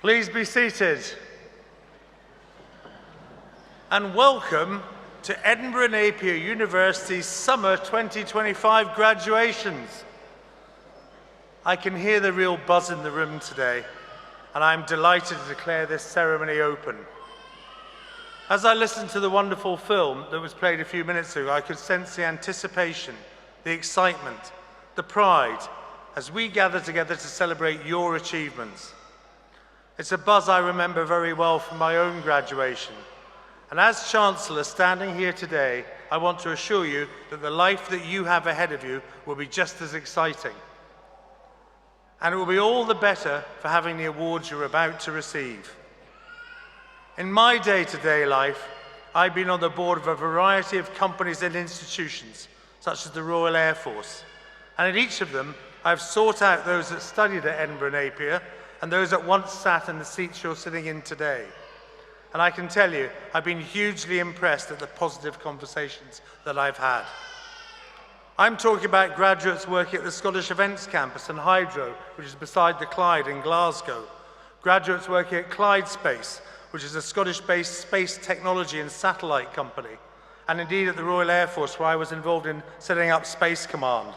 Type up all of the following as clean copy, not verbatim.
Please be seated. And welcome to Edinburgh Napier University's Summer 2025 graduations. I can hear the real buzz in the room today, and I'm delighted to declare this ceremony open. As I listened to the wonderful film that was played a few minutes ago, I could sense the anticipation, the excitement, the pride, as we gather together to celebrate your achievements. It's a buzz I remember very well from my own graduation. And as Chancellor standing here today, I want to assure you that the life that you have ahead of you will be just as exciting. And it will be all the better for having the awards you're about to receive. In my day-to-day life, I've been on the board of a variety of companies and institutions, such as the Royal Air Force. And in each of them, I've sought out those that studied at Edinburgh Napier and those that once sat in the seats you're sitting in today. And I can tell you, I've been hugely impressed at the positive conversations that I've had. I'm talking about graduates working at the Scottish Events Campus and Hydro, which is beside the Clyde in Glasgow. Graduates working at Clyde Space, which is a Scottish-based space technology and satellite company. And indeed at the Royal Air Force, where I was involved in setting up Space Command.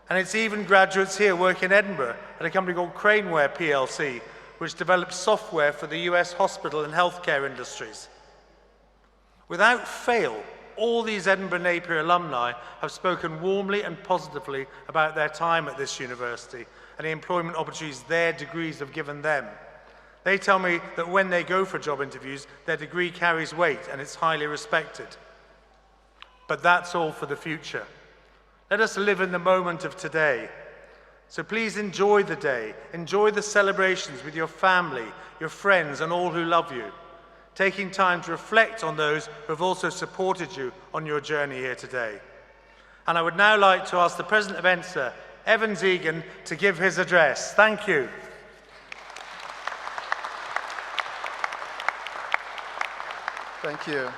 And it's even graduates here working in Edinburgh at a company called Craneware PLC, which develops software for the US hospital and healthcare industries. Without fail, all these Edinburgh Napier alumni have spoken warmly and positively about their time at this university and the employment opportunities their degrees have given them. They tell me that when they go for job interviews, their degree carries weight and it's highly respected. But that's all for the future. Let us live in the moment of today. So please enjoy the day, enjoy the celebrations with your family, your friends, and all who love you, taking time to reflect on those who have also supported you on your journey here today. And I would now like to ask the President of ENSA, Evans Egan, to give his address. Thank you. Thank you.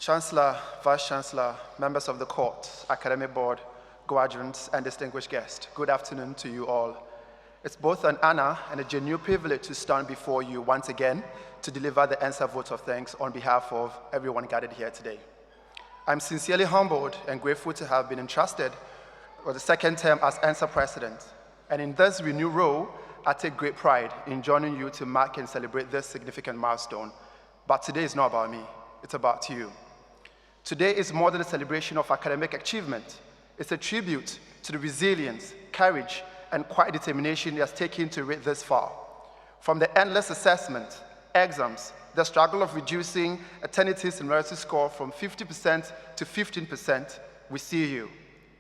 Chancellor, Vice-Chancellor, members of the court, academic board, graduates, and distinguished guests, good afternoon to you all. It's both an honor and a genuine privilege to stand before you once again to deliver the ENSA vote of thanks on behalf of everyone gathered here today. I'm sincerely humbled and grateful to have been entrusted with the second term as ENSA president. And in this renewed role, I take great pride in joining you to mark and celebrate this significant milestone. But today is not about me, it's about you. Today is more than a celebration of academic achievement. It's a tribute to the resilience, courage, and quiet determination it has taken to reach this far. From the endless assessment, exams, the struggle of reducing Eternity's similarity score from 50% to 15%, we see you.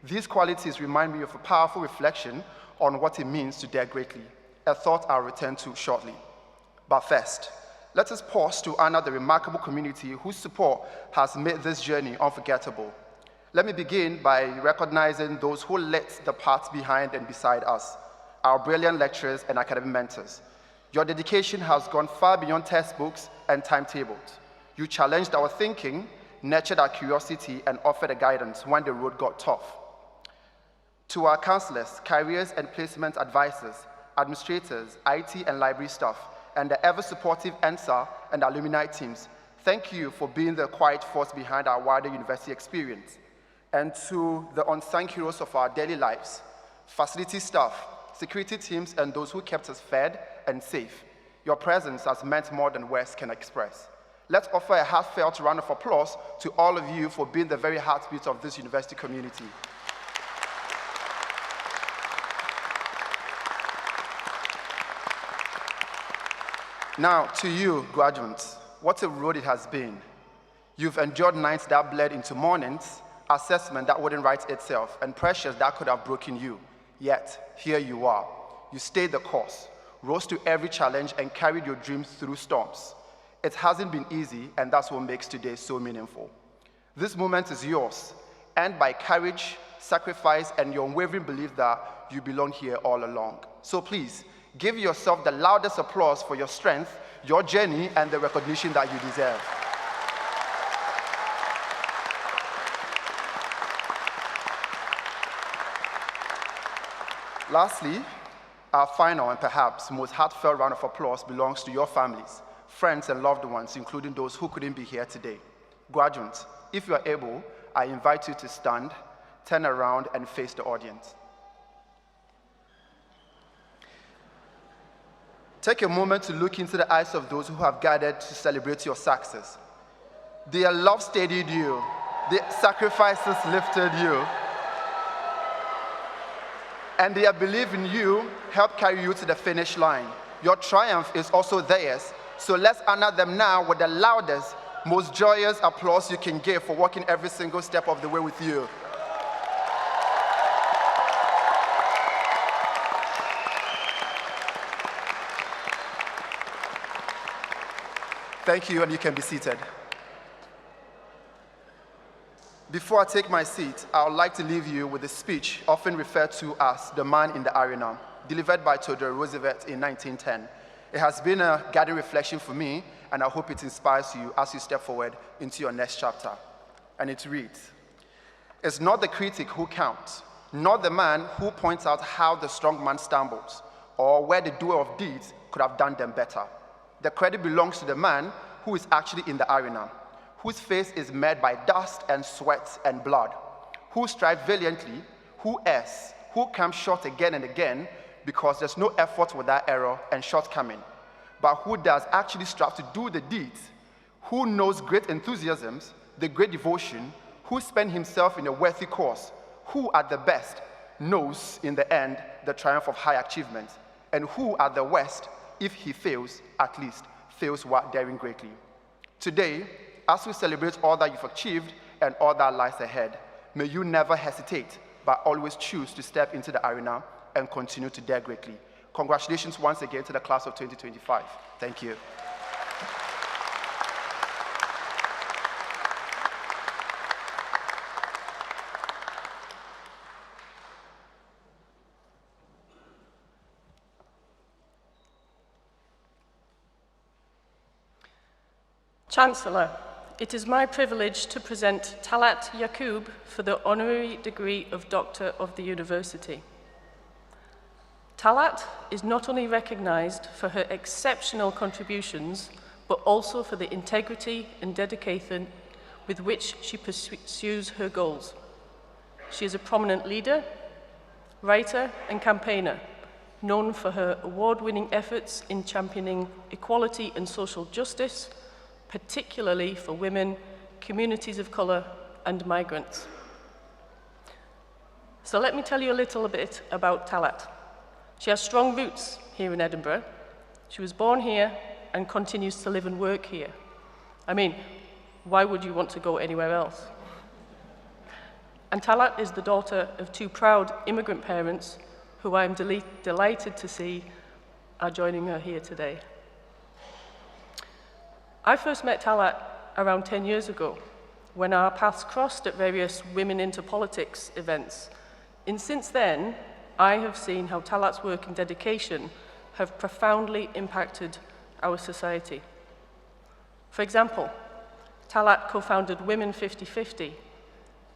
These qualities remind me of a powerful reflection on what it means to dare greatly, a thought I'll return to shortly. But first, let us pause to honor the remarkable community whose support has made this journey unforgettable. Let me begin by recognizing those who lit the path behind and beside us, our brilliant lecturers and academic mentors. Your dedication has gone far beyond textbooks and timetables. You challenged our thinking, nurtured our curiosity, and offered a guidance when the road got tough. To our counselors, careers and placement advisors, administrators, IT and library staff, and the ever-supportive ENSA and alumni teams, thank you for being the quiet force behind our wider university experience. And to the unsung heroes of our daily lives, facility staff, security teams, and those who kept us fed and safe, your presence has meant more than words can express. Let's offer a heartfelt round of applause to all of you for being the very heartbeat of this university community. Now, to you, graduates, what a road it has been. You've endured nights that bled into mornings, assessment that wouldn't write itself, and pressures that could have broken you. Yet, here you are. You stayed the course, rose to every challenge, and carried your dreams through storms. It hasn't been easy, and that's what makes today so meaningful. This moment is yours, and by courage, sacrifice, and your unwavering belief that you belong here all along. So please, give yourself the loudest applause for your strength, your journey, and the recognition that you deserve. Lastly, Our final and perhaps most heartfelt round of applause belongs to your families, friends, and loved ones, including those who couldn't be here today. Graduates, if you are able, I invite you to stand, turn around, and face the audience. Take a moment to look into the eyes of those who have gathered to celebrate your success. Their love steadied you. Their sacrifices lifted you. And their belief in you helped carry you to the finish line. Your triumph is also theirs. So let's honor them now with the loudest, most joyous applause you can give for walking every single step of the way with you. Thank you, and you can be seated. Before I take my seat, I would like to leave you with a speech often referred to as the man in the arena, delivered by Theodore Roosevelt in 1910. It has been a guiding reflection for me, and I hope it inspires you as you step forward into your next chapter. And it reads, "It's not the critic who counts, not the man who points out how the strong man stumbles, or where the doer of deeds could have done them better. The credit belongs to the man who is actually in the arena, whose face is marred by dust and sweat and blood, who strives valiantly, who errs, who comes short again and again because there's no effort without error and shortcoming, but who does actually strive to do the deeds, who knows great enthusiasms, the great devotion, who spends himself in a worthy cause, who at the best knows in the end the triumph of high achievement, and who at the worst, if he fails, at least fails while daring greatly." Today, as we celebrate all that you've achieved and all that lies ahead, may you never hesitate, but always choose to step into the arena and continue to dare greatly. Congratulations once again to the class of 2025. Thank you. Chancellor, it is my privilege to present Talat Yaqub for the honorary degree of Doctor of the University. Talat is not only recognized for her exceptional contributions, but also for the integrity and dedication with which she pursues her goals. She is a prominent leader, writer, and campaigner, known for her award-winning efforts in championing equality and social justice, particularly for women, communities of colour, and migrants. So let me tell you a little bit about Talat. She has strong roots here in Edinburgh. She was born here and continues to live and work here. I mean, why would you want to go anywhere else? And Talat is the daughter of two proud immigrant parents who I am delighted to see are joining her here today. I first met Talat around 10 years ago when our paths crossed at various Women into Politics events. And since then, I have seen how Talat's work and dedication have profoundly impacted our society. For example, Talat co-founded Women 50-50,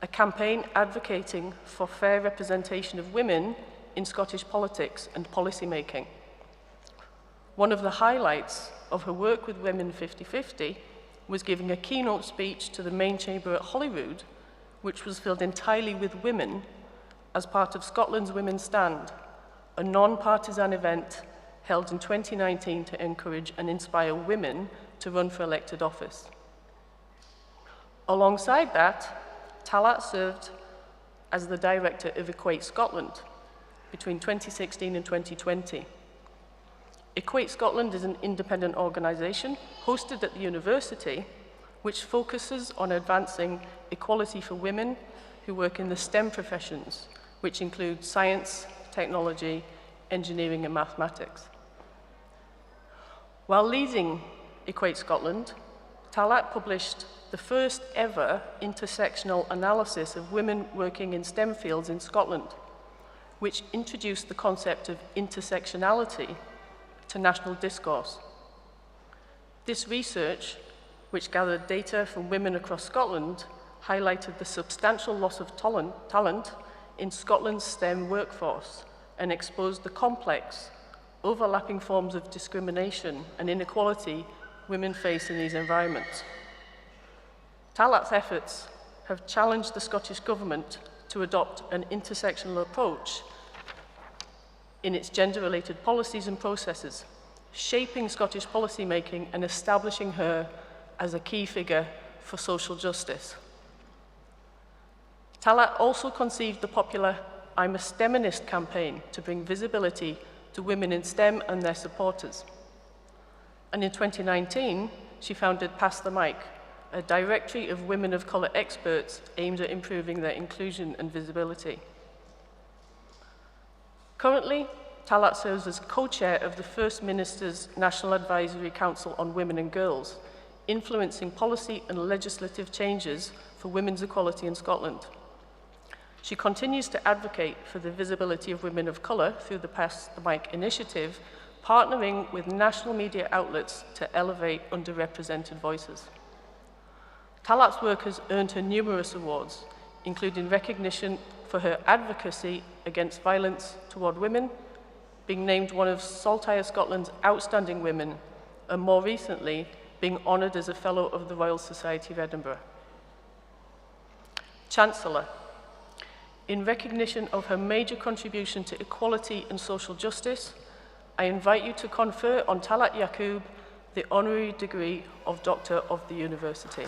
a campaign advocating for fair representation of women in Scottish politics and policy making. One of the highlights of her work with Women 50-50 was giving a keynote speech to the main chamber at Holyrood, which was filled entirely with women as part of Scotland's Women's Stand, a non-partisan event held in 2019 to encourage and inspire women to run for elected office. Alongside that, Talat served as the director of Equate Scotland between 2016 and 2020. Equate Scotland is an independent organisation hosted at the university which focuses on advancing equality for women who work in the STEM professions, which include science, technology, engineering and mathematics. While leading Equate Scotland, Talat published the first ever intersectional analysis of women working in STEM fields in Scotland, which introduced the concept of intersectionality to national discourse. This research, which gathered data from women across Scotland, highlighted the substantial loss of talent in Scotland's STEM workforce and exposed the complex, overlapping forms of discrimination and inequality women face in these environments. Talat's efforts have challenged the Scottish Government to adopt an intersectional approach in its gender-related policies and processes, shaping Scottish policymaking and establishing her as a key figure for social justice. Talat also conceived the popular I'm a STEMinist campaign to bring visibility to women in STEM and their supporters. And in 2019, she founded Pass the Mic, a directory of women of colour experts aimed at improving their inclusion and visibility. Currently, Talat serves as co-chair of the First Minister's National Advisory Council on Women and Girls, influencing policy and legislative changes for women's equality in Scotland. She continues to advocate for the visibility of women of colour through the Pass the Mic initiative, partnering with national media outlets to elevate underrepresented voices. Talat's work has earned her numerous awards, including recognition for her advocacy against violence toward women, being named one of Saltire Scotland's outstanding women, and more recently, being honoured as a Fellow of the Royal Society of Edinburgh. Chancellor, in recognition of her major contribution to equality and social justice, I invite you to confer on Talat Yaqub the honorary degree of Doctor of the University.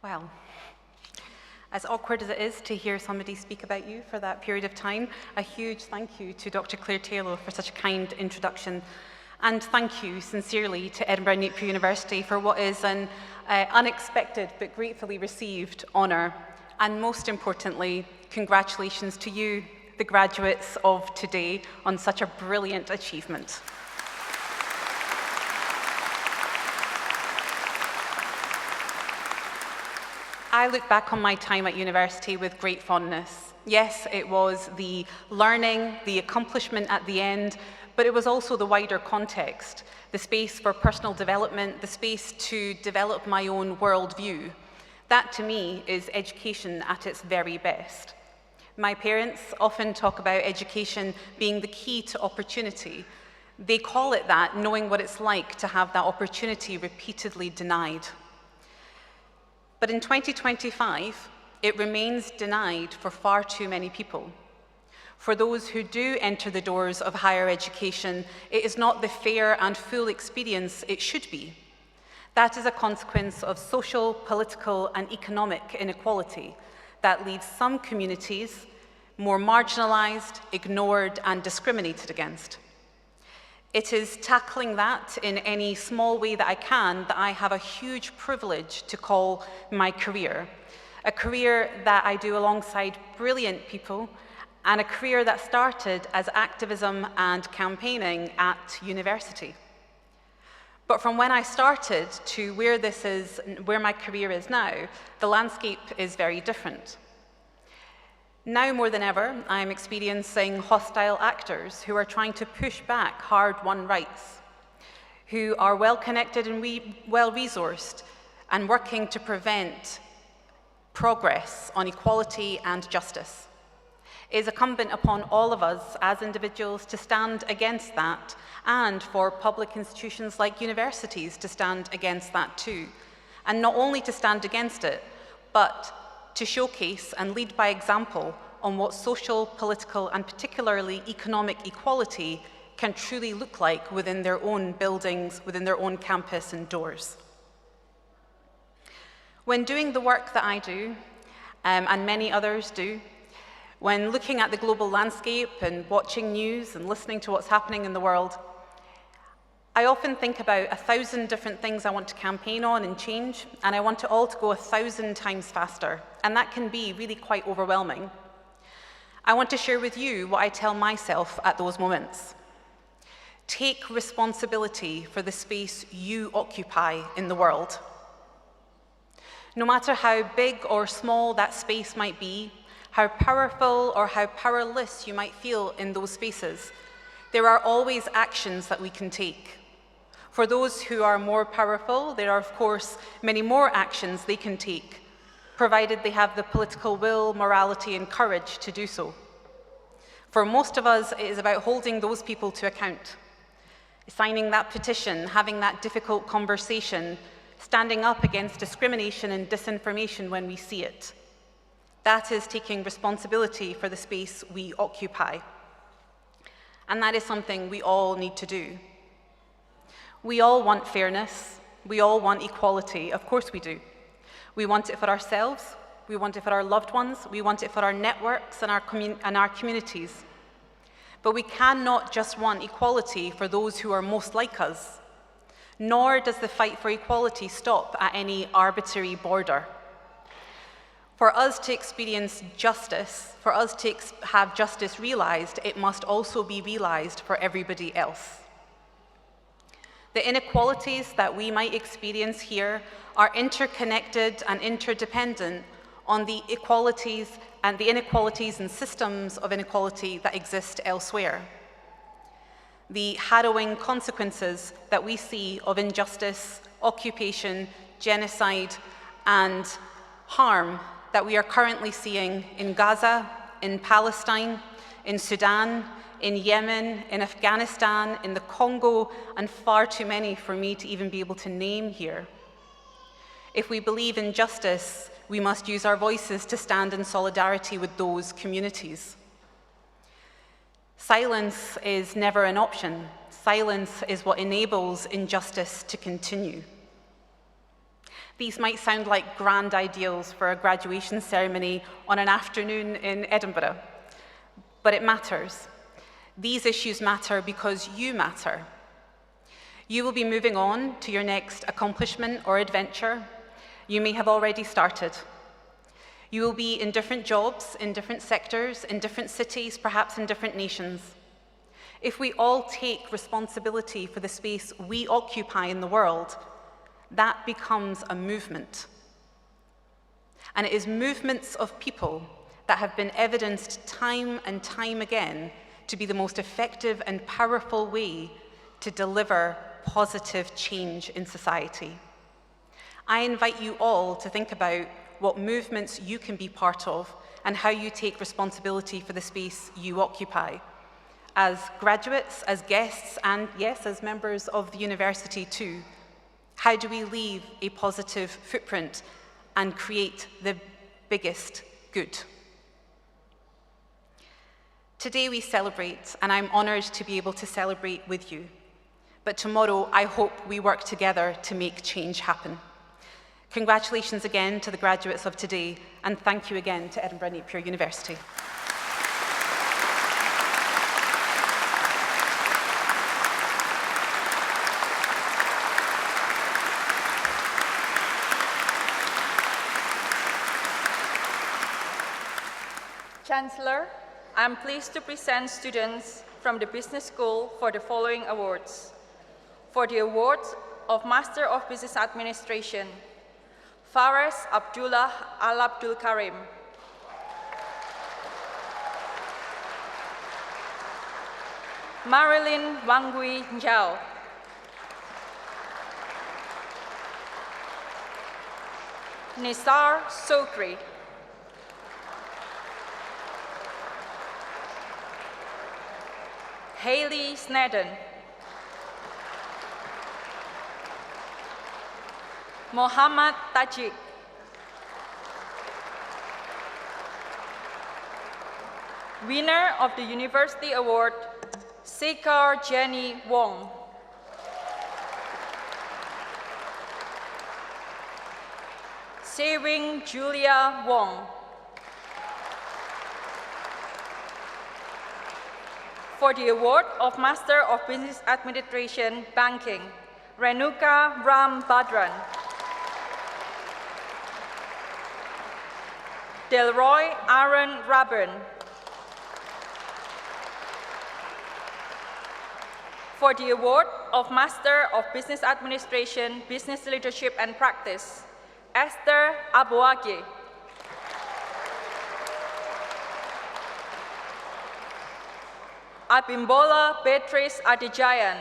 Well, as awkward as it is to hear somebody speak about you for that period of time, a huge thank you to Dr. Claire Taylor for such a kind introduction. And thank you sincerely to Edinburgh Napier University for what is an unexpected but gratefully received honour. And most importantly, congratulations to you, the graduates of today, on such a brilliant achievement. I look back on my time at university with great fondness. Yes, it was the learning, the accomplishment at the end, but it was also the wider context, the space for personal development, the space to develop my own worldview. That, to me, is education at its very best. My parents often talk about education being the key to opportunity. They call it that, knowing what it's like to have that opportunity repeatedly denied. But in 2025, it remains denied for far too many people. For those who do enter the doors of higher education, it is not the fair and full experience it should be. That is a consequence of social, political, and economic inequality that leaves some communities more marginalized, ignored, and discriminated against. It is tackling that in any small way that I can that I have a huge privilege to call my career. A career that I do alongside brilliant people, and a career that started as activism and campaigning at university. But from when I started to where my career is now, the landscape is very different. Now more than ever, I'm experiencing hostile actors who are trying to push back hard-won rights, who are well-connected and well-resourced and working to prevent progress on equality and justice. It is incumbent upon all of us as individuals to stand against that, and for public institutions like universities to stand against that too. And not only to stand against it, but to showcase and lead by example on what social, political, and particularly economic equality can truly look like within their own buildings, within their own campus and doors. When doing the work that I do, and many others do, when looking at the global landscape and watching news and listening to what's happening in the world, I often think about 1,000 different things I want to campaign on and change, and I want it all to go 1,000 times faster, and that can be really quite overwhelming. I want to share with you what I tell myself at those moments. Take responsibility for the space you occupy in the world. No matter how big or small that space might be, how powerful or how powerless you might feel in those spaces, there are always actions that we can take. For those who are more powerful, there are, of course, many more actions they can take, provided they have the political will, morality, and courage to do so. For most of us, it is about holding those people to account, signing that petition, having that difficult conversation, standing up against discrimination and disinformation when we see it. That is taking responsibility for the space we occupy. And that is something we all need to do. We all want fairness. We all want equality. Of course we do. We want it for ourselves. We want it for our loved ones. We want it for our networks and our communities. But we cannot just want equality for those who are most like us. Nor does the fight for equality stop at any arbitrary border. For us to experience justice, for us to have justice realized, it must also be realized for everybody else. The inequalities that we might experience here are interconnected and interdependent on the inequalities and systems of inequality that exist elsewhere. The harrowing consequences that we see of injustice, occupation, genocide, and harm that we are currently seeing in Gaza, in Palestine, in Sudan, in Yemen, in Afghanistan, in the Congo, and far too many for me to even be able to name here. If we believe in justice, we must use our voices to stand in solidarity with those communities. Silence is never an option. Silence is what enables injustice to continue. These might sound like grand ideals for a graduation ceremony on an afternoon in Edinburgh, but it matters. These issues matter because you matter. You will be moving on to your next accomplishment or adventure. You may have already started. You will be in different jobs, in different sectors, in different cities, perhaps in different nations. If we all take responsibility for the space we occupy in the world, that becomes a movement. And it is movements of people that have been evidenced time and time again to be the most effective and powerful way to deliver positive change in society. I invite you all to think about what movements you can be part of and how you take responsibility for the space you occupy. As graduates, as guests, and yes, as members of the university too, how do we leave a positive footprint and create the biggest good? Today we celebrate, and I'm honored to be able to celebrate with you. But tomorrow, I hope we work together to make change happen. Congratulations again to the graduates of today, and thank you again to Edinburgh Napier University. Chancellor, I am pleased to present students from the Business School for the following awards. For the award of Master of Business Administration, Fares Abdullah Al-Abdul Karim. Marilyn Wangui Njao. Nisar Sokri. Hayley Snedden. Mohammad Tajik. Winner of the University Award, Sekar Jenny Wong. Sewing Julia Wong. For the award of Master of Business Administration, Banking, Renuka Ram Badran. Delroy Aaron Rabern. For the award of Master of Business Administration, Business Leadership and Practice, Esther Aboage. Abimbola Beatrice Adijayan.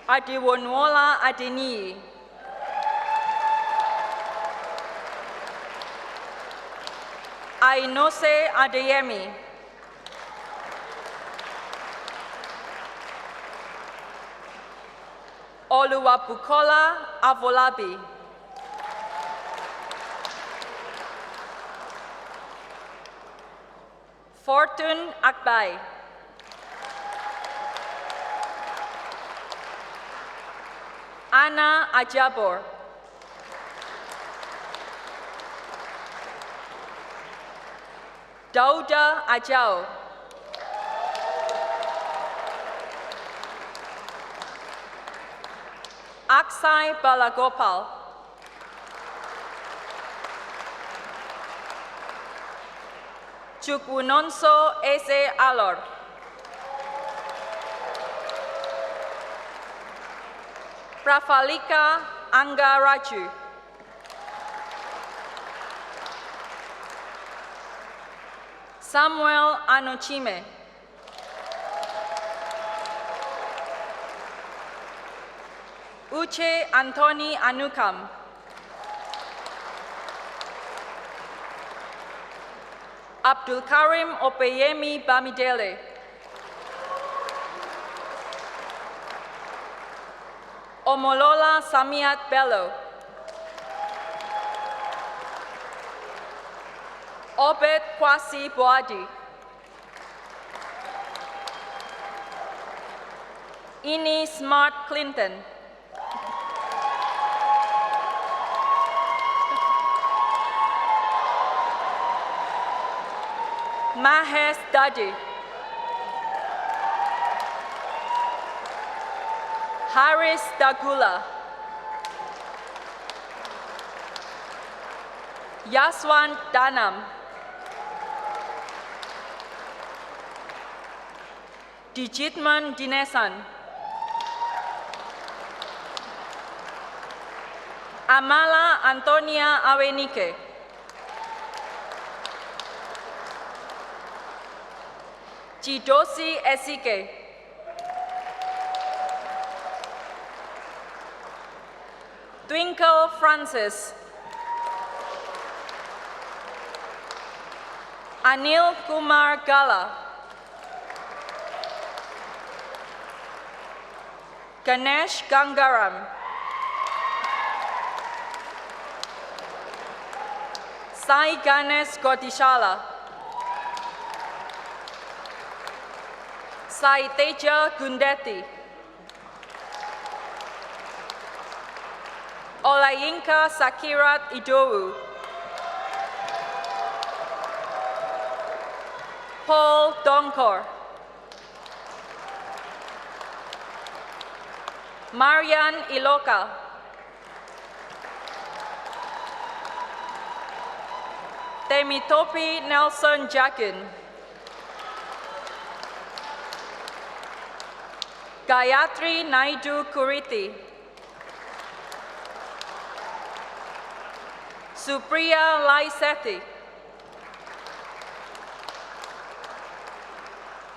Adiwonwola Adeni. Ainose Adeyemi. Oluwabukola Avolabi. Fortune Akbai. Anna Ajabor. Dauda Ajao. Aksai Balagopal. Chukwunonso Eze Alor. Prafalika Angaraju. Samuel Anochime. Uche Anthony Anukam. Abdul Karim Opeyemi Bamidele. Omolola Samiat Bello. Obed Kwasi Boadi. Ini Smart Clinton. Mahes Dadi. Haris Dagula. Yaswan Danam. Dijitman Dinesan. Amala Antonia Awenike. Chidosi Esike. Twinkle Francis. Anil Kumar Gala. Ganesh Gangaram. Sai Ganesh Godishala. Sai Teja Gundeti. Olayinka Sakirat Idowu. Paul Donkor. Marian Iloka. Temitope Nelson Jakin. Gayatri Naidu Kuriti. Supriya Laisethi.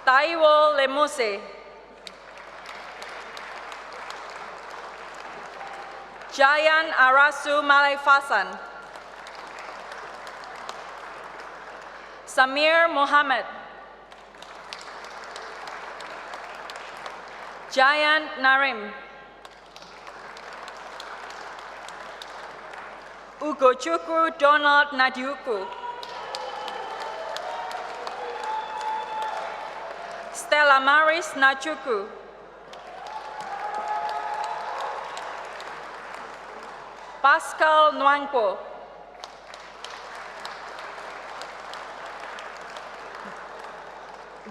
Taiwo Lemuse. Jayan Arasu Malaifasan. Samir Mohammed. Jayan Narim. Ugochukwu Donald Nadiuku. Stella Maris Nachuku. Pascal Nwankwo.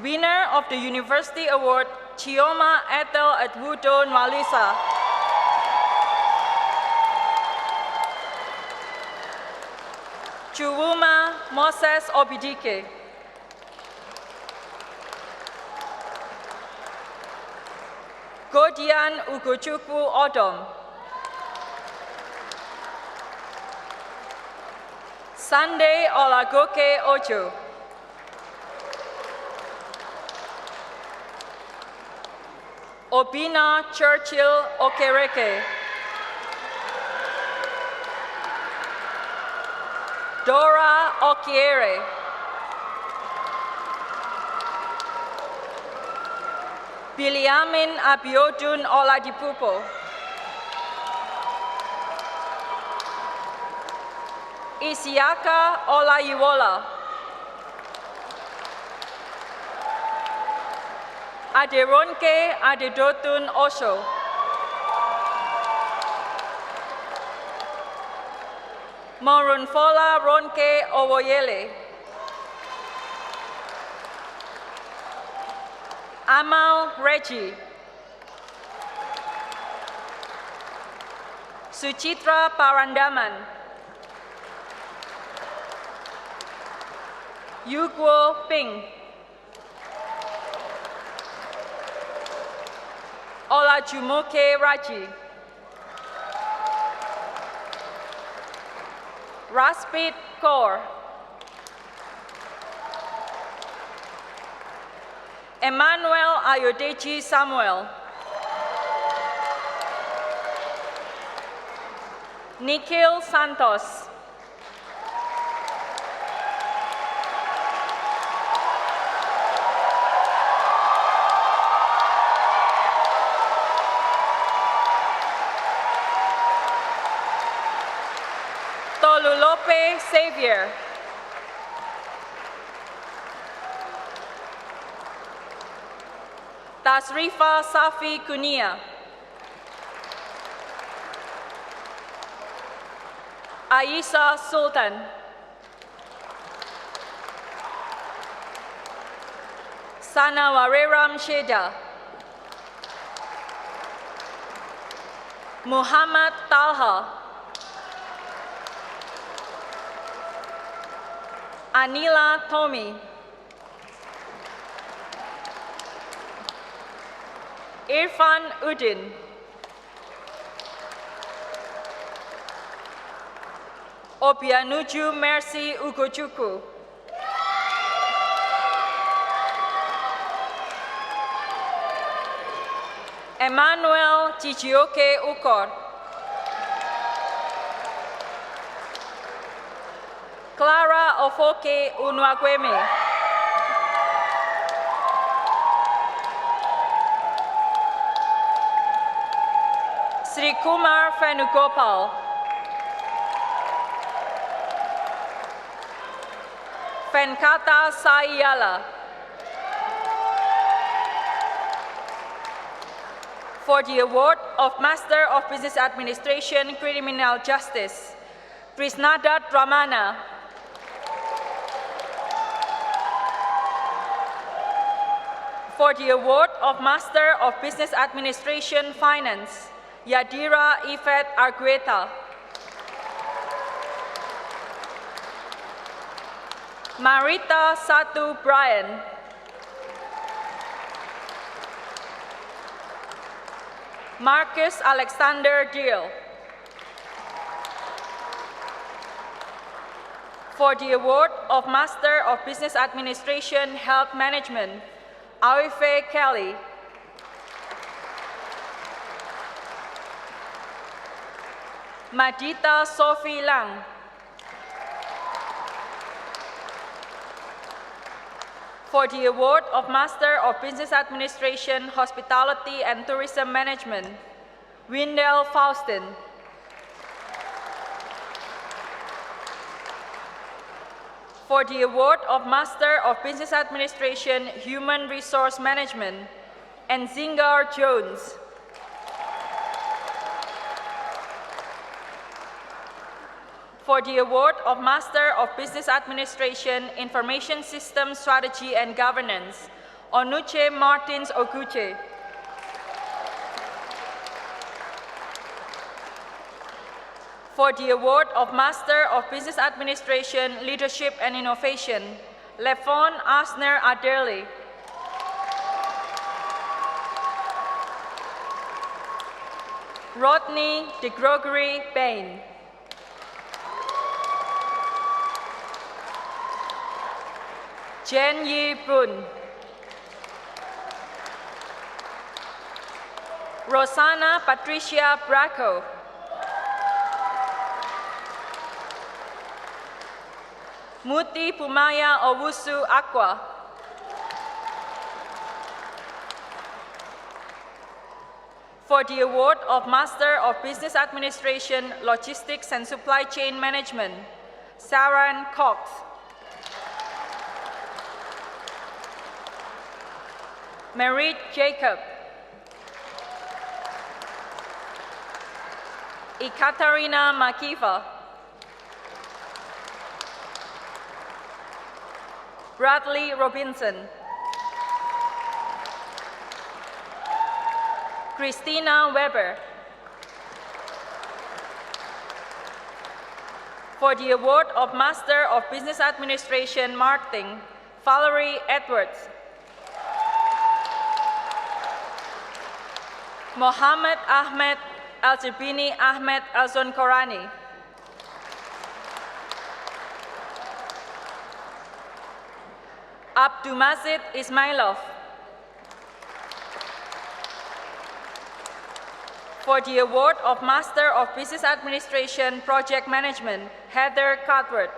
Winner of the University Award, Chioma Ethel Edwudo Nwalisa. Chuwuma Moses Obidike. Godian Ugochukwu Odom. Sunday Olagoke Ojo. Obina Churchill Okereke. Dora Okiere. Biliamin Abiodun Oladipupo. Isiaka Olayiwola. Aderonke Adedotun Osho. Morunfola Ronke Owoyele. Amal Reggie. Suchitra Parandaman. Yuguo Ping. Olajumoke Raji. Raspit Kaur. Emmanuel Ayodeji Samuel. Nikhil Santos. Tolulope Xavier. Tasrifa Safi Kunia. Aisa Sultan. Sanawareram Sheda. Muhammad Talha. Anila Tommy. Irfan Udin. Obianuju Mercy Ugochukwu. Emmanuel Chichioke Ukor. Clara Ofoke Unwagweme. Sri Kumar Venugopal. Venkata Saiyala. For the award of Master of Business Administration, Criminal Justice, Krisnadat Ramana. For the award of Master of Business Administration, Finance, Yadira Ifet Argueta. Marita Satu Brian. Marcus Alexander Deal. For the award of Master of Business Administration, Health Management, Awife Kelly. Madita Sophie Lang. For the award of Master of Business Administration, Hospitality and Tourism Management, Windell Faustin. For the award of Master of Business Administration, Human Resource Management, Enzingar Jones. For the award of Master of Business Administration, Information System Strategy and Governance, Onuche Martins Oguche. For the award of Master of Business Administration, Leadership and Innovation, Lefon Asner Aderli. Rodney de Gregory Bain. Jen Yi Bun. Rosanna Patricia Bracco. Muti Pumaya Owusu Aqua. For the award of Master of Business Administration, Logistics and Supply Chain Management, Saran Cox. Merit Jacob. Ekaterina Makiva. Bradley Robinson. Christina Weber. For the award of Master of Business Administration, Marketing, Valerie Edwards. Mohammed Ahmed Al-Jabini Ahmed Al-Zonkorani. Abdumazid Ismailov. For the award of Master of Business Administration, Project Management, Heather Cuthbert.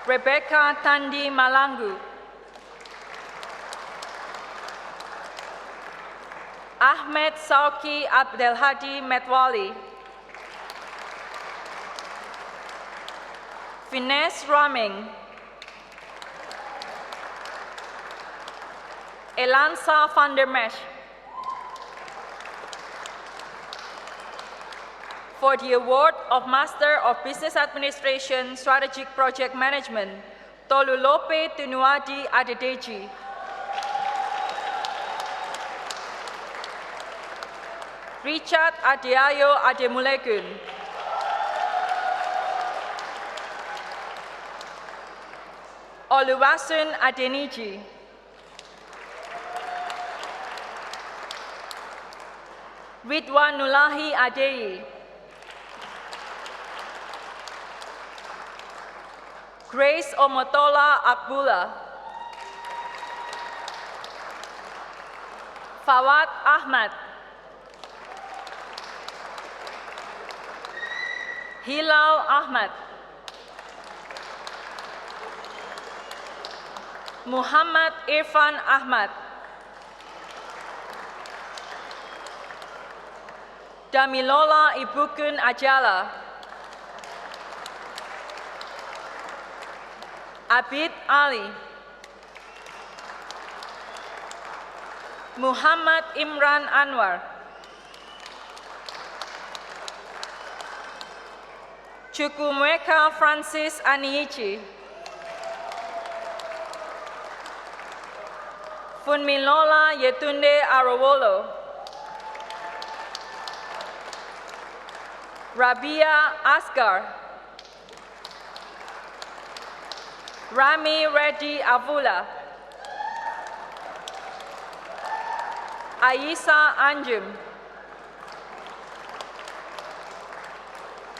Rebecca Tandi Malangu. Ahmed Sauki Abdelhadi Metwali. Finesse Raming. Elansa van der Mesch. For the award of Master of Business Administration, Strategic Project Management, Tolulope Tunuadi Adedeji. Richard Adeayo Ademulegun. Oluwasun Adeniji. Ridwanulahi Adeyi. Grace Omotola Akbula. Fawad Ahmad. Hilal Ahmad. Muhammad Irfan Ahmad. Damilola Ibukun Ajala. Abid Ali. Muhammad Imran Anwar. Chukwumeka Francis Aniichi. Funmilola Yetunde Arowolo. Rabia Asgar. Rami Reddy Avula. Aisa Anjum.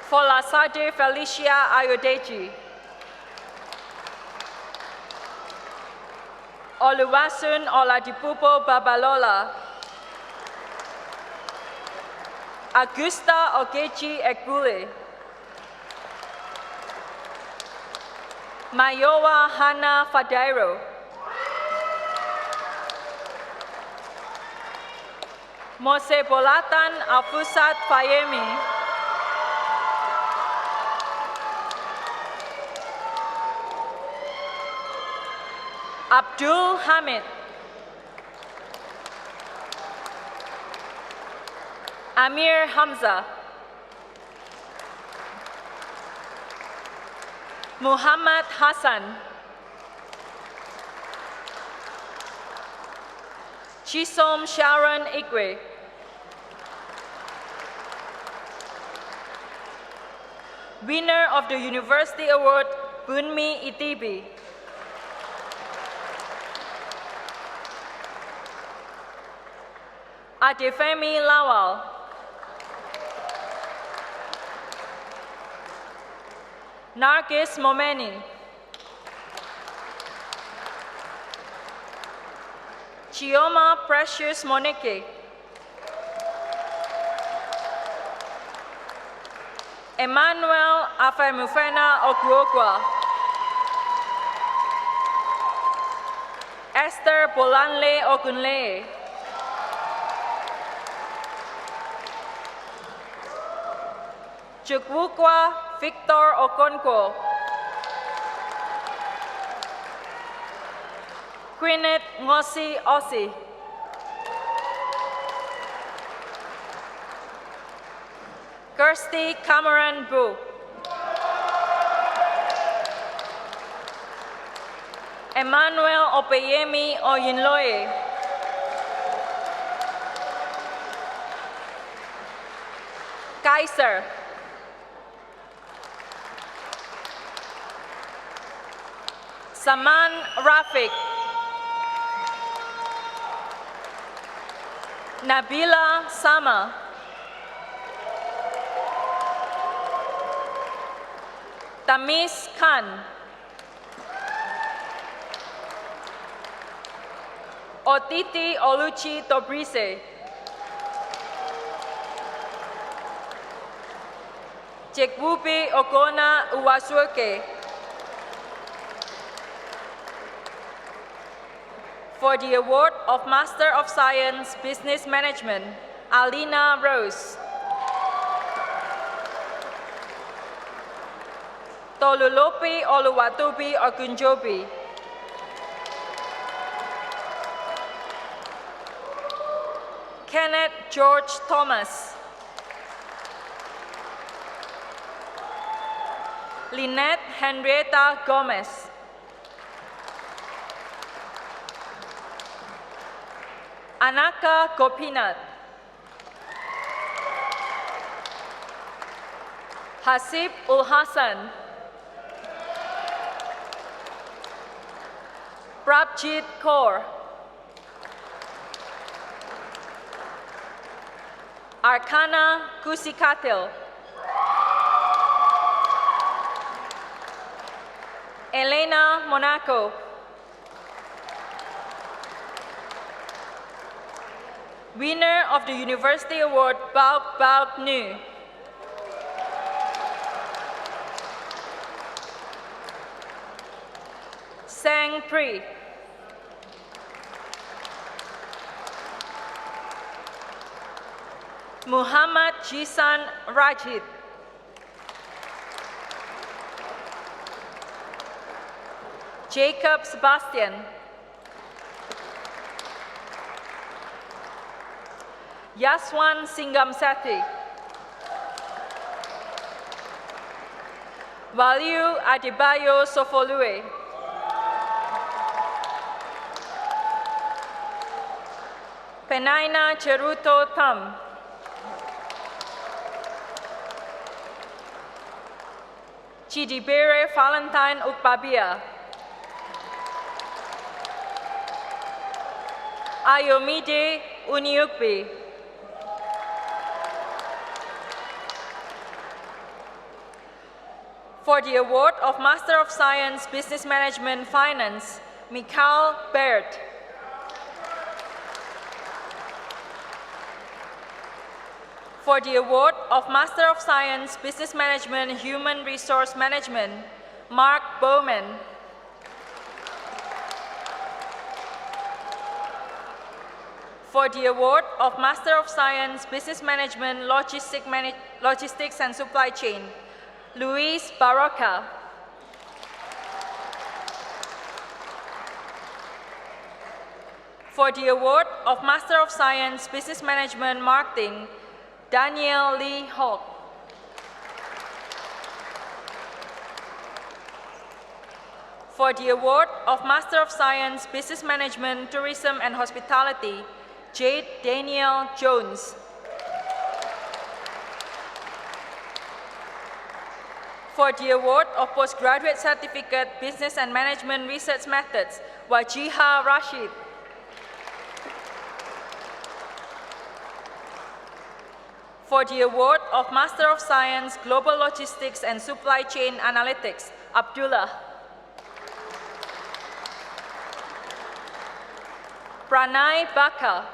Folasade Felicia Ayodeji. Oluwasun Oladipupo Babalola. Augusta Ogechi Egbule. Mayowa Hana Fadairo. Mose Bolatan Afusat Fayemi. Abdul Hamid. Amir Hamza. Muhammad Hassan. Chisom Sharon Igwe. Winner of the University Award, Bunmi Itibi. Adefemi Lawal. Nargis Momeni. Chioma Precious Monike. Emmanuel Afemufena Okuokwa. Esther Bolanle Ogunle. Chukwukwa Victor Okonkwo. Quinette Ngosi Ossi. Kirsty Cameron Boo. Emmanuel Opeyemi Oyinloye. Kaiser. Saman Rafik. Nabila Sama. Tamis Khan. Otiti Oluchi Tobrise. Chekwubi Ogona Uwasuke. For the award of Master of Science Business Management, Alina Rose. Tolulopi Oluwatobi Ogunjobi. Kenneth George Thomas. Lynette Henrietta Gomez. Anaka Gopinath. Hasib Ul Hassan. Prabjit Kaur. Arkana Kusikatil. Elena Monaco. Winner of the University Award, Bauk Bauk Nu. Sang Pri. Muhammad Jisan Rajit. Jacob Sebastian. Yaswan Singamsati. Waliu Adebayo Sofolue. Penaina Cheruto Tam. Chidibere Valentine Ukpabia. Ayomide Uniukbi. For the award of Master of Science Business Management Finance, Mikhail Baird. For the award of Master of Science Business Management Human Resource Management, Mark Bowman. For the award of Master of Science Business Management Logistics and Supply Chain, Luis Barroca. For the award of Master of Science Business Management Marketing, Daniel Lee Hawk. For the award of Master of Science Business Management Tourism and Hospitality, Jade Daniel Jones. For the award of Postgraduate Certificate, Business and Management Research Methods, Wajiha Rashid. For the award of Master of Science, Global Logistics and Supply Chain Analytics, Abdullah. Pranay Baka.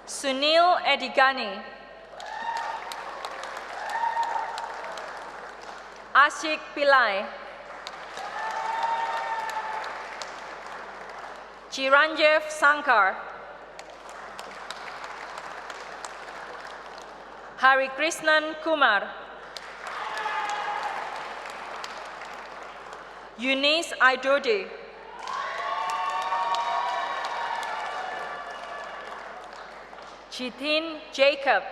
Sunil Edigani. Ashik Pillai. Chiranjeev Sankar. Hari Krishnan Kumar. Eunice Aidode. Jitin Jacob.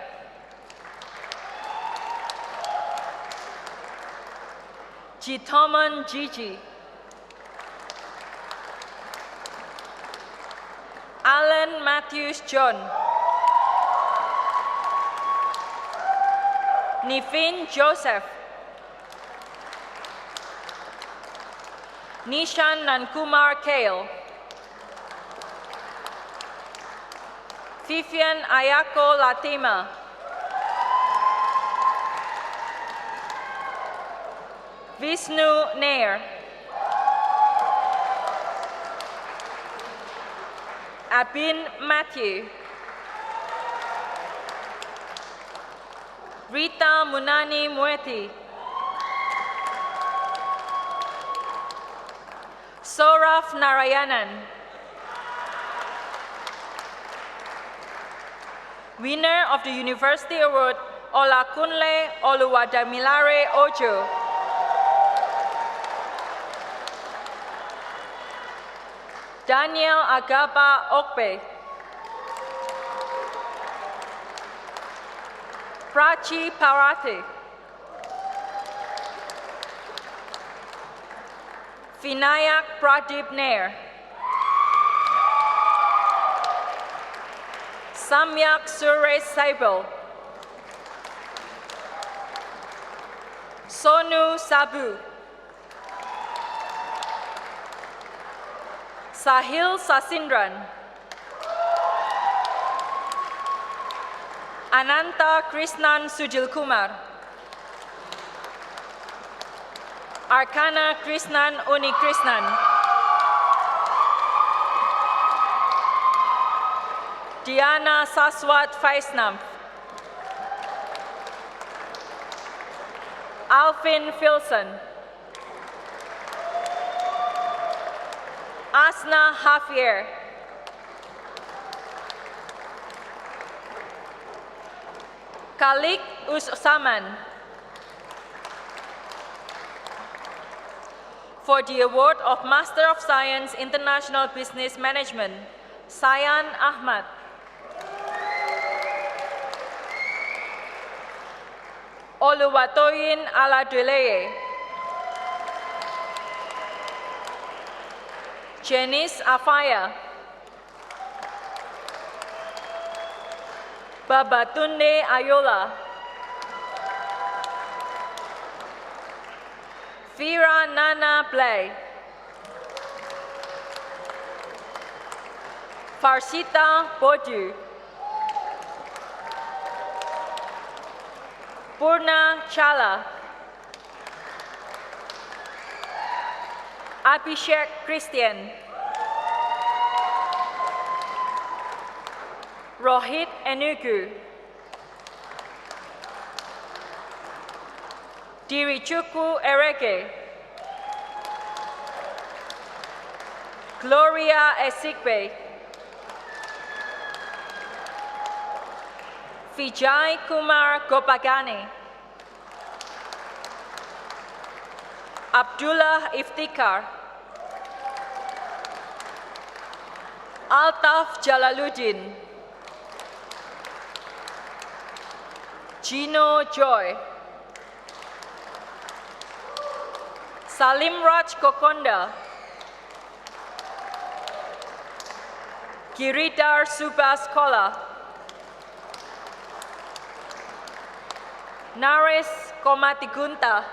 Jitoman Gigi. Alan Matthews John. Nivin Joseph. Nishan Nankumar Kale. Vivian Ayako Latima. Vishnu Nair. Abin Matthew. Rita Munani Mueti. Saurav Narayanan. Winner of the University Award, Olakunle Oluwadamilare Ojo. Daniel Agaba Okpe. Prachi Parate. Vinayak Pradip Nair. Samyak Suresh Saibal. Sonu Sabu. Sahil Sasindran. Ananta Krishnan Sujil Kumar. Arkana Krishnan Uni Krishnan. Diana Saswat Faisnam. Alvin Filson. Asna Javier. Kalik Usaman. For the award of Master of Science International Business Management, Sayan Ahmad. Oluwatoyin Aladeleye. Janice Afaya. Babatunde Ayola. Vera Nana Blay. Farsita Bodu. Purna Chala. Abhishek Christian. Rohit Enugu. Dirichuku Ereke. Gloria Esikbe. Vijay Kumar Gopagani. Abdullah Iftikhar. Altaf Jalaluddin. Gino Joy. Salim Raj Kokonda. Giridhar Subhaskola, Naresh Komatigunta,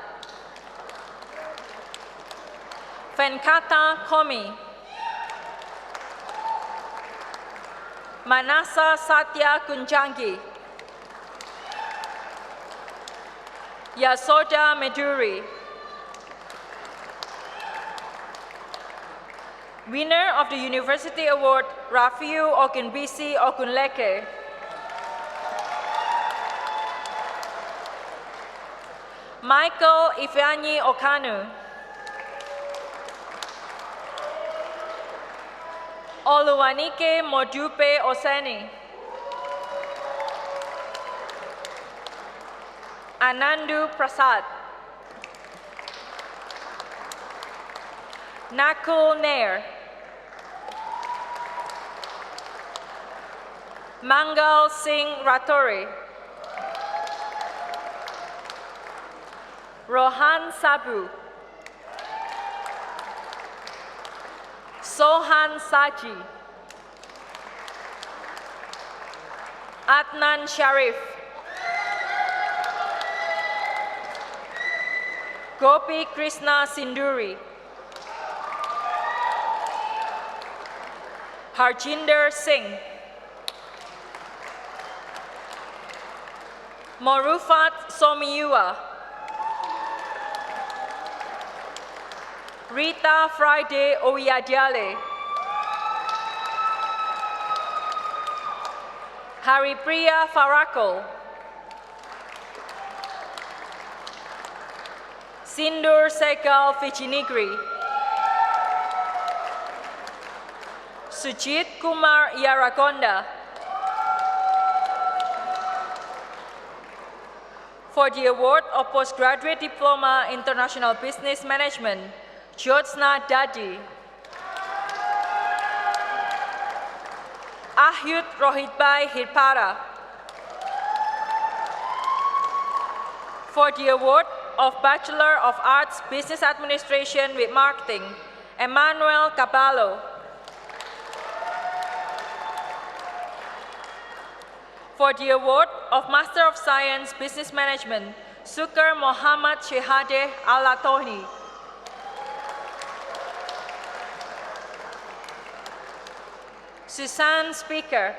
Venkata Komi, Manasa Satya Kunjangi, Yasoda Meduri. Winner of the University Award, Rafiu Ogunbisi Ogunleke. Michael Ifeanyi Okanu. Oluwanike Modupe Oseni. Anandu Prasad. Nakul Nair. Mangal Singh Ratori. Rohan Sabu. Sohan Saji. Adnan Sharif. Gopi Krishna Sinduri. Harjinder Singh. Morufat Somiua. Rita Friday Oyadiale. Haripriya Farakul. Sindur Sekal Fichinigri. Sujit Kumar Yaragonda. For the award of Postgraduate Diploma International Business Management, Jyotsna Dadi. Ahyut Rohitbhai Hirpara. For the award of Bachelor of Arts Business Administration with Marketing, Emmanuel Caballo. For the award of Master of Science Business Management, Sukar Mohammad Shehadeh Alatohi. Susan Speaker.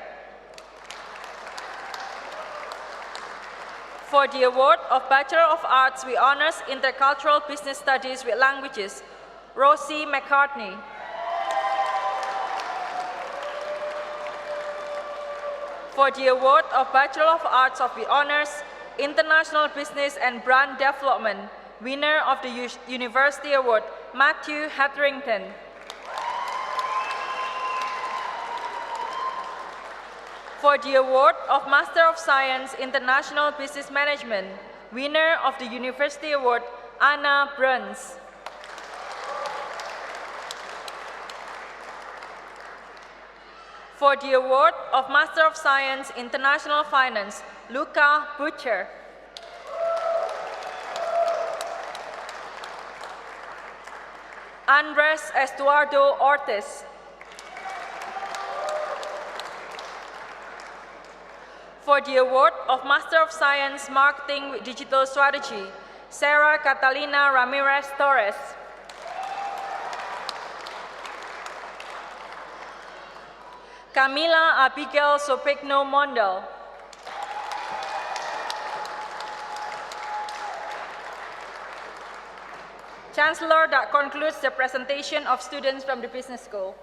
For the award of Bachelor of Arts with Honors Intercultural Business Studies with Languages, Rosie McCartney. For the award of Bachelor of Arts with Honors International Business and Brand Development, winner of the University Award, Matthew Hetherington. For the award of Master of Science International Business Management, winner of the University Award, Anna Bruns. For the award of Master of Science International Finance, Luca Butcher. Andres Estuardo Ortiz. For the award of Master of Science Marketing with Digital Strategy, Sarah Catalina Ramirez Torres. Camila Abigail Sopigno Mondal. Chancellor, that concludes the presentation of students from the Business School.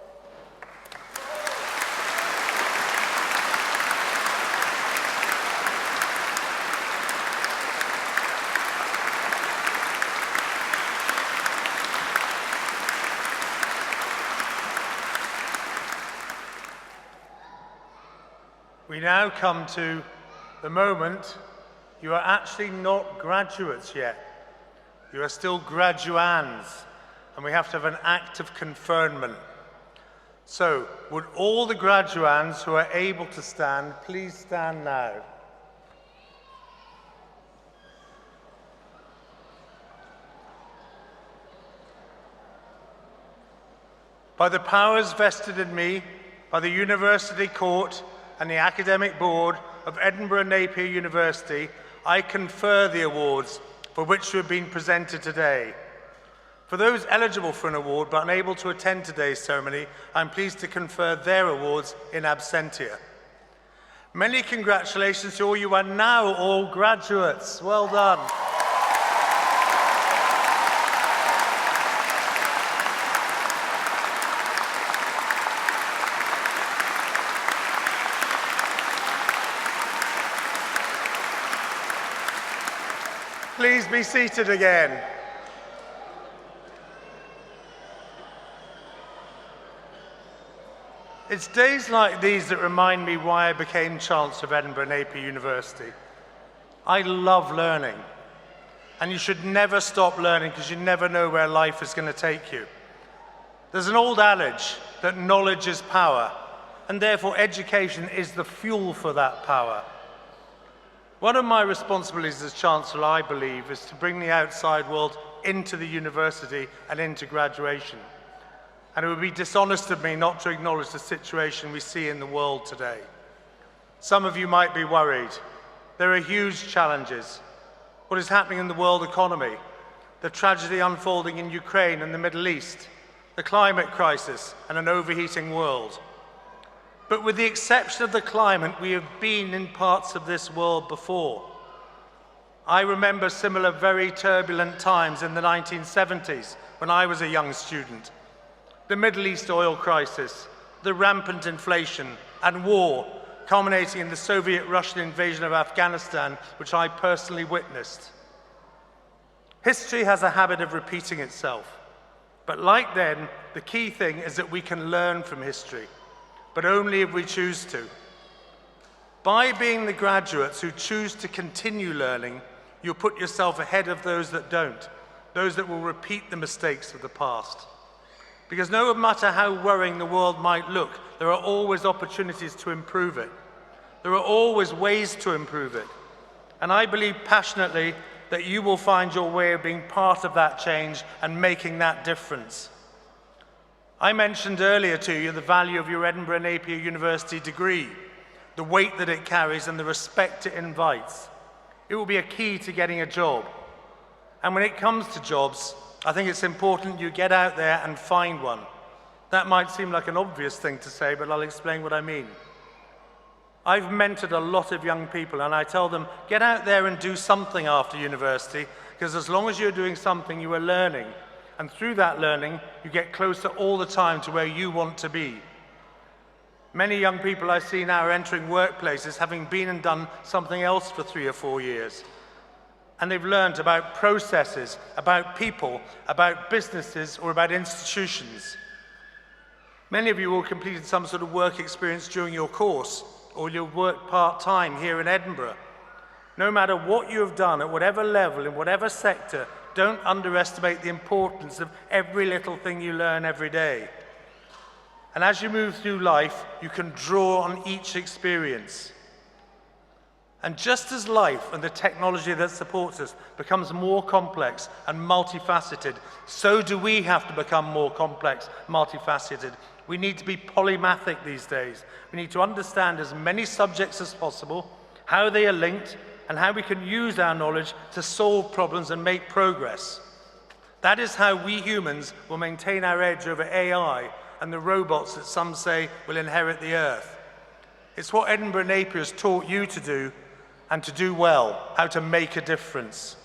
We now come to the moment you are actually not graduates yet. You are still graduands, and we have to have an act of conferment. So, would all the graduands who are able to stand, please stand now. By the powers vested in me by the University Court and the Academic Board of Edinburgh Napier University, I confer the awards for which you have been presented today. For those eligible for an award but unable to attend today's ceremony, I'm pleased to confer their awards in absentia. Many congratulations to all. You are now all graduates. Well done. Please be seated again. It's days like these that remind me why I became Chancellor of Edinburgh Napier University. I love learning, and you should never stop learning because you never know where life is going to take you. There's an old adage that knowledge is power, and therefore education is the fuel for that power. One of my responsibilities as Chancellor, I believe, is to bring the outside world into the university and into graduation. And it would be dishonest of me not to acknowledge the situation we see in the world today. Some of you might be worried. There are huge challenges. What is happening in the world economy, the tragedy unfolding in Ukraine and the Middle East, the climate crisis, and an overheating world. But with the exception of the climate, we have been in parts of this world before. I remember similar very turbulent times in the 1970s when I was a young student. The Middle East oil crisis, the rampant inflation and war, culminating in the Soviet-Russian invasion of Afghanistan, which I personally witnessed. History has a habit of repeating itself. But like then, the key thing is that we can learn from history, but only if we choose to. By being the graduates who choose to continue learning, you'll put yourself ahead of those that don't, those that will repeat the mistakes of the past. Because no matter how worrying the world might look, there are always opportunities to improve it. There are always ways to improve it. And I believe passionately that you will find your way of being part of that change and making that difference. I mentioned earlier to you the value of your Edinburgh Napier University degree, the weight that it carries and the respect it invites. It will be a key to getting a job. And when it comes to jobs, I think it's important you get out there and find one. That might seem like an obvious thing to say, but I'll explain what I mean. I've mentored a lot of young people, and I tell them, get out there and do something after university, because as long as you're doing something, you are learning. And through that learning, you get closer all the time to where you want to be. Many young people I see now are entering workplaces having been and done something else for 3 or 4 years. And they've learned about processes, about people, about businesses, or about institutions. Many of you will have completed some sort of work experience during your course, or you'll work part-time here in Edinburgh. No matter what you have done, at whatever level, in whatever sector, don't underestimate the importance of every little thing you learn every day. And as you move through life, you can draw on each experience. And just as life and the technology that supports us becomes more complex and multifaceted, so do we have to become more complex, multifaceted. We need to be polymathic these days. We need to understand as many subjects as possible, how they are linked, and how we can use our knowledge to solve problems and make progress. That is how we humans will maintain our edge over AI and the robots that some say will inherit the earth. It's what Edinburgh Napier has taught you to do, and to do well, how to make a difference.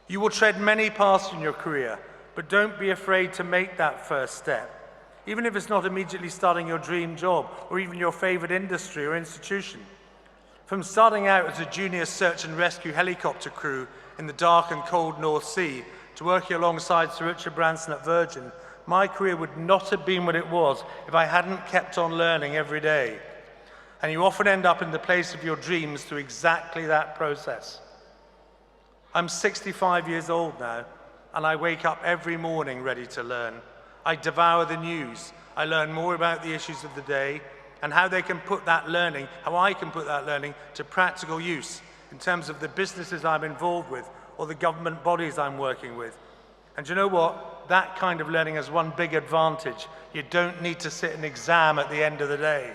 You will tread many paths in your career, but don't be afraid to make that first step. Even if it's not immediately starting your dream job, or even your favorite industry or institution. From starting out as a junior search and rescue helicopter crew in the dark and cold North Sea to working alongside Sir Richard Branson at Virgin, my career would not have been what it was if I hadn't kept on learning every day. And you often end up in the place of your dreams through exactly that process. I'm 65 years old now, and I wake up every morning ready to learn. I devour the news. I learn more about the issues of the day, and how they can put that learning, how I can put that learning to practical use in terms of the businesses I'm involved with or the government bodies I'm working with. And do you know what? That kind of learning has one big advantage. You don't need to sit an exam at the end of the day.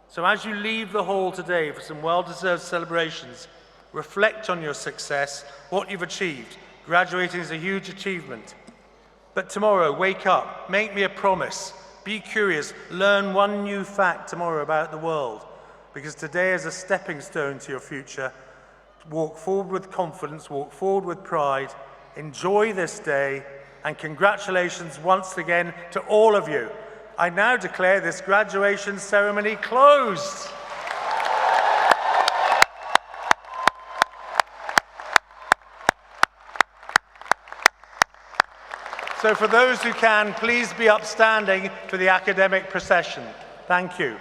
So as you leave the hall today for some well-deserved celebrations, reflect on your success, what you've achieved. Graduating is a huge achievement. But tomorrow, wake up, make me a promise, be curious, learn one new fact tomorrow about the world, because today is a stepping stone to your future. Walk forward with confidence, walk forward with pride, enjoy this day, and congratulations once again to all of you. I now declare this graduation ceremony closed. So for those who can, please be upstanding for the academic procession. Thank you.